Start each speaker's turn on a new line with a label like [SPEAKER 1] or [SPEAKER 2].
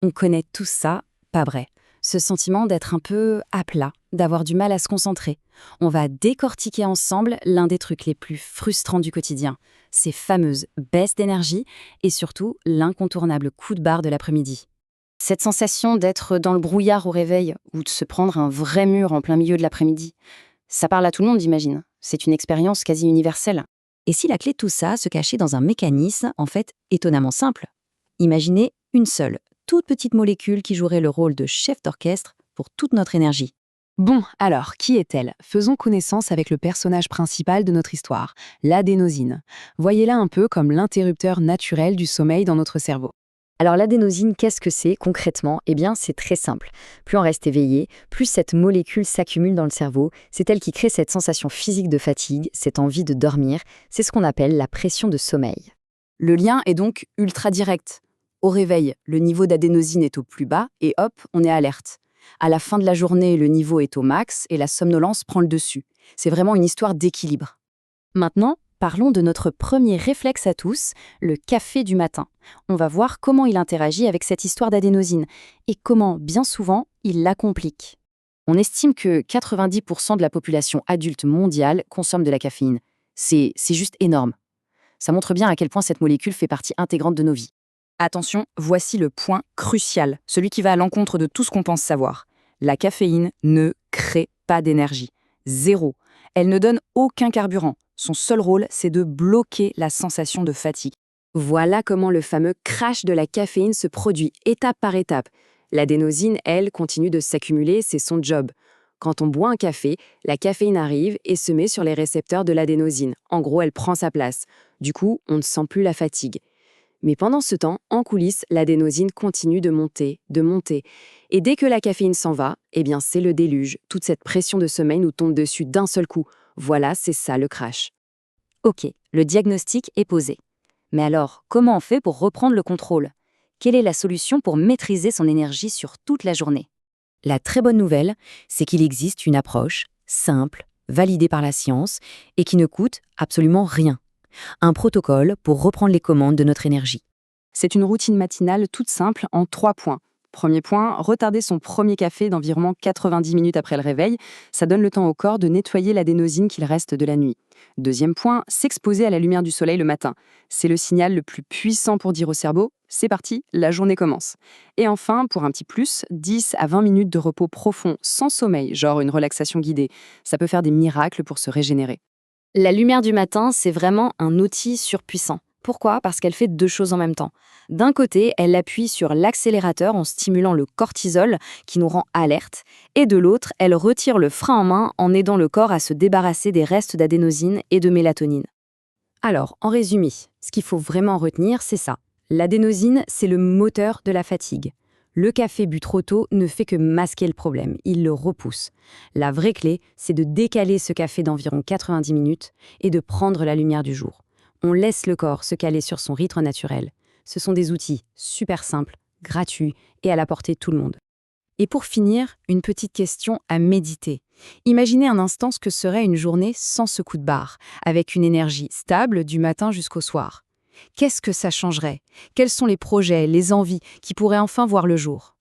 [SPEAKER 1] On connaît tout ça, pas vrai. Ce sentiment d'être un peu à plat, d'avoir du mal à se concentrer. On va décortiquer ensemble l'un des trucs les plus frustrants du quotidien, ces fameuses baisses d'énergie et surtout l'incontournable coup de barre de l'après-midi. Cette sensation d'être dans le brouillard au réveil ou de se prendre un vrai mur en plein milieu de l'après-midi, ça parle à tout le monde, j'imagine. C'est une expérience quasi universelle. Et si la clé de tout ça se cachait dans un mécanisme, en fait, étonnamment simple? Imaginez une seule, toute petite molécule qui jouerait le rôle de chef d'orchestre pour toute notre énergie.
[SPEAKER 2] Bon, alors, qui est-elle? Faisons connaissance avec le personnage principal de notre histoire, l'adénosine. Voyez-la un peu comme l'interrupteur naturel du sommeil dans notre cerveau.
[SPEAKER 1] Alors l'adénosine, qu'est-ce que c'est concrètement? Eh bien, c'est très simple. Plus on reste éveillé, plus cette molécule s'accumule dans le cerveau. C'est elle qui crée cette sensation physique de fatigue, cette envie de dormir. C'est ce qu'on appelle la pression de sommeil.
[SPEAKER 2] Le lien est donc ultra direct. Au réveil, le niveau d'adénosine est au plus bas et hop, on est alerte. À la fin de la journée, le niveau est au max et la somnolence prend le dessus. C'est vraiment une histoire d'équilibre.
[SPEAKER 1] Maintenant, parlons de notre premier réflexe à tous, le café du matin. On va voir comment il interagit avec cette histoire d'adénosine et comment, bien souvent, il la complique. On estime que 90% de la population adulte mondiale consomme de la caféine. C'est juste énorme. Ça montre bien à quel point cette molécule fait partie intégrante de nos vies.
[SPEAKER 2] Attention, voici le point crucial, celui qui va à l'encontre de tout ce qu'on pense savoir. La caféine ne crée pas d'énergie. Zéro. Elle ne donne aucun carburant. Son seul rôle, c'est de bloquer la sensation de fatigue. Voilà comment le fameux crash de la caféine se produit étape par étape. L'adénosine, elle, continue de s'accumuler, c'est son job. Quand on boit un café, la caféine arrive et se met sur les récepteurs de l'adénosine. En gros, elle prend sa place. Du coup, on ne sent plus la fatigue. Mais pendant ce temps, en coulisses, l'adénosine continue de monter, de monter. Et dès que la caféine s'en va, eh bien c'est le déluge. Toute cette pression de sommeil nous tombe dessus d'un seul coup. Voilà, c'est ça le crash.
[SPEAKER 1] Ok, le diagnostic est posé. Mais alors, comment on fait pour reprendre le contrôle? Quelle est la solution pour maîtriser son énergie sur toute la journée? La très bonne nouvelle, c'est qu'il existe une approche simple, validée par la science et qui ne coûte absolument rien. Un protocole pour reprendre les commandes de notre énergie.
[SPEAKER 2] C'est une routine matinale toute simple en 3 points. Premier point, retarder son premier café d'environ 90 minutes après le réveil. Ça donne le temps au corps de nettoyer l'adénosine qu'il reste de la nuit. Deuxième point, s'exposer à la lumière du soleil le matin. C'est le signal le plus puissant pour dire au cerveau « c'est parti, la journée commence ». Et enfin, pour un petit plus, 10 à 20 minutes de repos profond sans sommeil, genre une relaxation guidée. Ça peut faire des miracles pour se régénérer.
[SPEAKER 1] La lumière du matin, c'est vraiment un outil surpuissant. Pourquoi? Parce qu'elle fait deux choses en même temps. D'un côté, elle appuie sur l'accélérateur en stimulant le cortisol qui nous rend alerte, et de l'autre, elle retire le frein en main en aidant le corps à se débarrasser des restes d'adénosine et de mélatonine. Alors, en résumé, ce qu'il faut vraiment retenir, c'est ça. L'adénosine, c'est le moteur de la fatigue. Le café bu trop tôt ne fait que masquer le problème, il le repousse. La vraie clé, c'est de décaler ce café d'environ 90 minutes et de prendre la lumière du jour. On laisse le corps se caler sur son rythme naturel. Ce sont des outils super simples, gratuits et à la portée de tout le monde. Et pour finir, une petite question à méditer. Imaginez un instant ce que serait une journée sans ce coup de barre, avec une énergie stable du matin jusqu'au soir. Qu'est-ce que ça changerait? Quels sont les projets, les envies qui pourraient enfin voir le jour?